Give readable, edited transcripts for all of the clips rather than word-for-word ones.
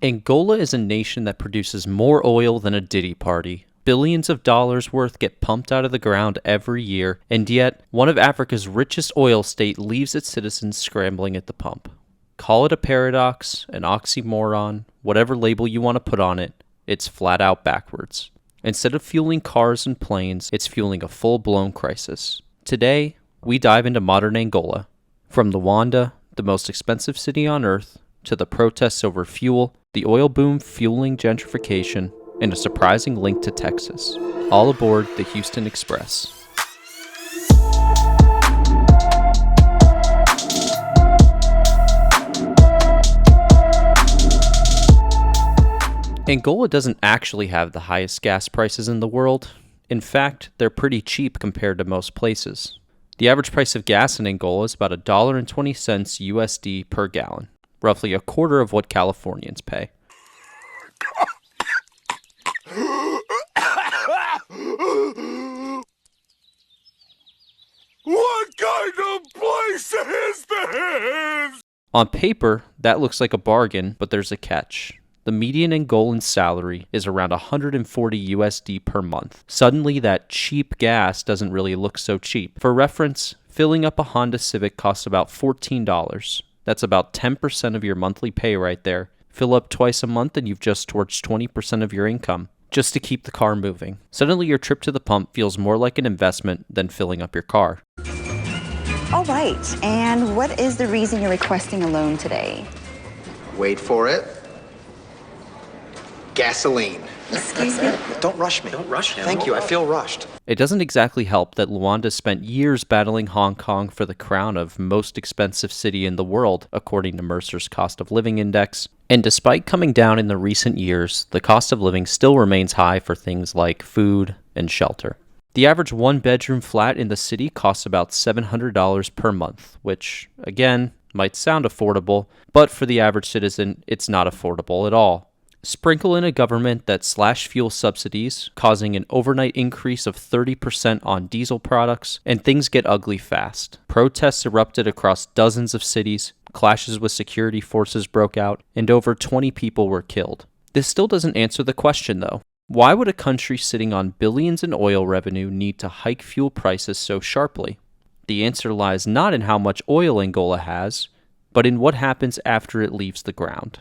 Angola is a nation that produces more oil than a Diddy party. Billions of dollars worth get pumped out of the ground every year, and yet one of Africa's richest oil states leaves its citizens scrambling at the pump. Call it a paradox, an oxymoron, whatever label you want to put on it, it's flat out backwards. Instead of fueling cars and planes, it's fueling a full-blown crisis. Today, we dive into modern Angola. From Luanda, the most expensive city on earth, to the protests over fuel, the oil boom fueling gentrification, and a surprising link to Texas. All aboard the Houston Express. Angola doesn't actually have the highest gas prices in the world. In fact, they're pretty cheap compared to most places. The average price of gas in Angola is about $1.20 USD per gallon, roughly a quarter of what Californians pay. What kind of place is this? On paper, that looks like a bargain, but there's a catch. The median Angolan salary is around 140 USD per month. Suddenly, that cheap gas doesn't really look so cheap. For reference, filling up a Honda Civic costs about $14. That's about 10% of your monthly pay right there. Fill up twice a month and you've just torched 20% of your income, just to keep the car moving. Suddenly, your trip to the pump feels more like an investment than filling up your car. All right, and what is the reason you're requesting a loan today? Wait for it. Gasoline. Excuse me? Don't rush me. Don't rush him. Thank you, I feel rushed. It doesn't exactly help that Luanda spent years battling Hong Kong for the crown of most expensive city in the world, according to Mercer's Cost of Living Index. And despite coming down in the recent years, the cost of living still remains high for things like food and shelter. The average one-bedroom flat in the city costs about $700 per month, which, again, might sound affordable, but for the average citizen, it's not affordable at all. Sprinkle in a government that slashed fuel subsidies, causing an overnight increase of 30% on diesel products, and things get ugly fast. Protests erupted across dozens of cities, clashes with security forces broke out, and over 20 people were killed. This still doesn't answer the question, though. Why would a country sitting on billions in oil revenue need to hike fuel prices so sharply? The answer lies not in how much oil Angola has, but in what happens after it leaves the ground.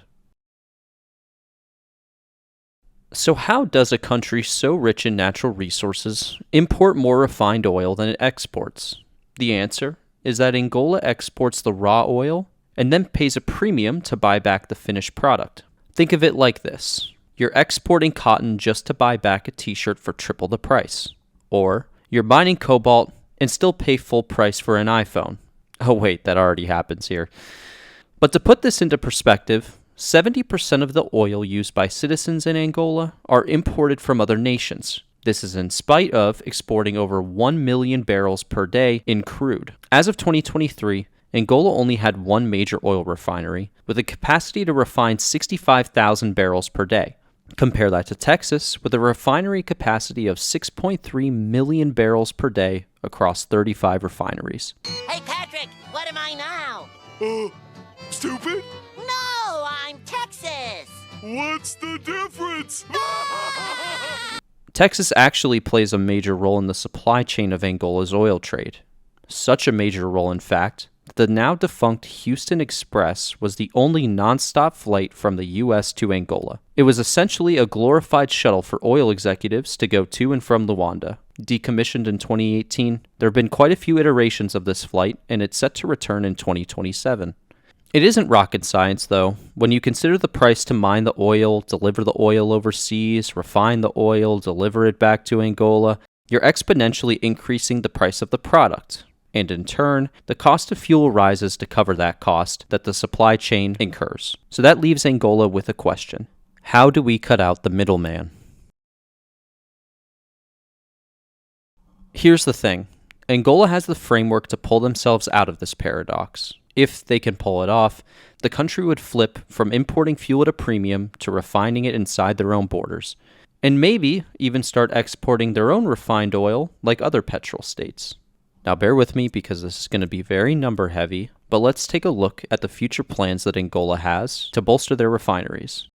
So how does a country so rich in natural resources import more refined oil than it exports? The answer is that Angola exports the raw oil and then pays a premium to buy back the finished product. Think of it like this. You're exporting cotton just to buy back a t-shirt for triple the price. Or you're mining cobalt and still pay full price for an iPhone. Oh wait, that already happens here. But to put this into perspective, 70% of the oil used by citizens in Angola are imported from other nations. This is in spite of exporting over 1 million barrels per day in crude. As of 2023, Angola only had one major oil refinery, with a capacity to refine 65,000 barrels per day. Compare that to Texas, with a refinery capacity of 6.3 million barrels per day across 35 refineries. Hey, Patrick, what am I now? Stupid? No, I'm Texas. What's the difference? Texas actually plays a major role in the supply chain of Angola's oil trade. Such a major role, in fact, that the now defunct Houston Express was the only non-stop flight from the U.S. to Angola. It was essentially a glorified shuttle for oil executives to go to and from Luanda. Decommissioned in 2018, there have been quite a few iterations of this flight, and it's set to return in 2027. It isn't rocket science, though, when you consider the price to mine the oil, deliver the oil overseas, refine the oil, deliver it back to Angola. You're exponentially increasing the price of the product, and in turn, the cost of fuel rises to cover that cost that the supply chain incurs. So that leaves Angola with a question. How do we cut out the middleman? Here's the thing. Angola has the framework to pull themselves out of this paradox. If they can pull it off, the country would flip from importing fuel at a premium to refining it inside their own borders, and maybe even start exporting their own refined oil like other petrol states. Now bear with me because this is going to be very number heavy, but let's take a look at the future plans that Angola has to bolster their refineries.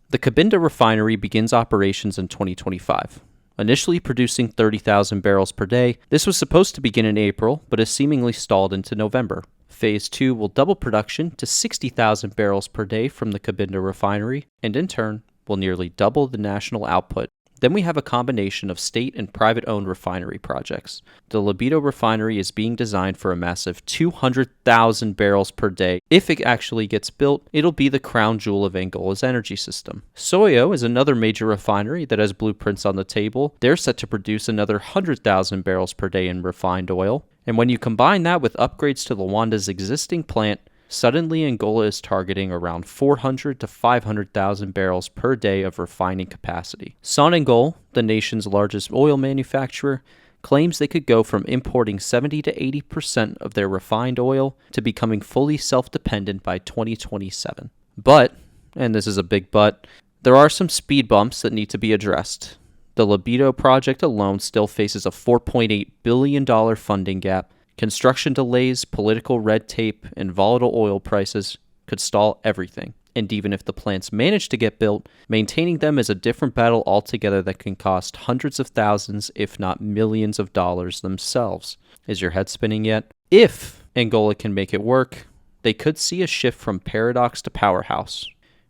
The Cabinda refinery begins operations in 2025. Initially producing 30,000 barrels per day, this was supposed to begin in April, but is seemingly stalled into November. Phase 2 will double production to 60,000 barrels per day from the Cabinda refinery, and in turn, will nearly double the national output. Then we have a combination of state and private-owned refinery projects. The Lobito refinery is being designed for a massive 200,000 barrels per day. If it actually gets built, it'll be the crown jewel of Angola's energy system. Soyo is another major refinery that has blueprints on the table. They're set to produce another 100,000 barrels per day in refined oil. And when you combine that with upgrades to Luanda's existing plant, suddenly Angola is targeting around 400 to 500,000 barrels per day of refining capacity. Sonangol, the nation's largest oil manufacturer, claims they could go from importing 70 to 80% of their refined oil to becoming fully self-dependent by 2027. But, and this is a big but, there are some speed bumps that need to be addressed. The Lobito project alone still faces a $4.8 billion funding gap. Construction delays, political red tape, and volatile oil prices could stall everything. And even if the plants manage to get built, maintaining them is a different battle altogether that can cost hundreds of thousands, if not millions of dollars themselves. Is your head spinning yet? If Angola can make it work, they could see a shift from paradox to powerhouse.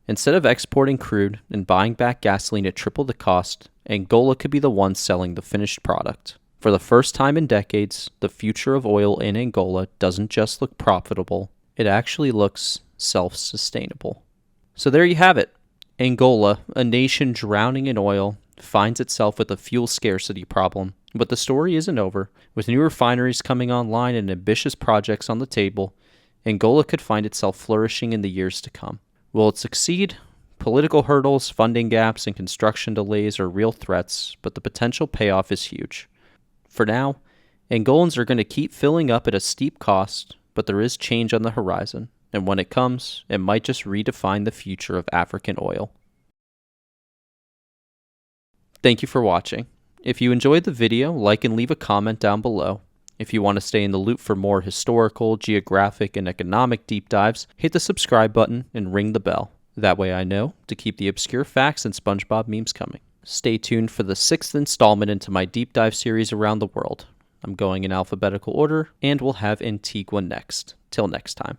Instead of exporting crude and buying back gasoline at triple the cost, Angola could be the one selling the finished product. For the first time in decades, the future of oil in Angola doesn't just look profitable, it actually looks self-sustainable. So there you have it. Angola, a nation drowning in oil, finds itself with a fuel scarcity problem. But the story isn't over. With new refineries coming online and ambitious projects on the table, Angola could find itself flourishing in the years to come. Will it succeed? Political hurdles, funding gaps, and construction delays are real threats, but the potential payoff is huge. For now, Angolans are going to keep filling up at a steep cost, but there is change on the horizon, and when it comes, it might just redefine the future of African oil. Thank you for watching. If you enjoyed the video, like and leave a comment down below. If you want to stay in the loop for more historical, geographic, and economic deep dives, hit the subscribe button and ring the bell. That way I know to keep the obscure facts and SpongeBob memes coming. Stay tuned for the 6th installment into my deep dive series around the world. I'm going in alphabetical order, and we'll have Antigua next. Till next time.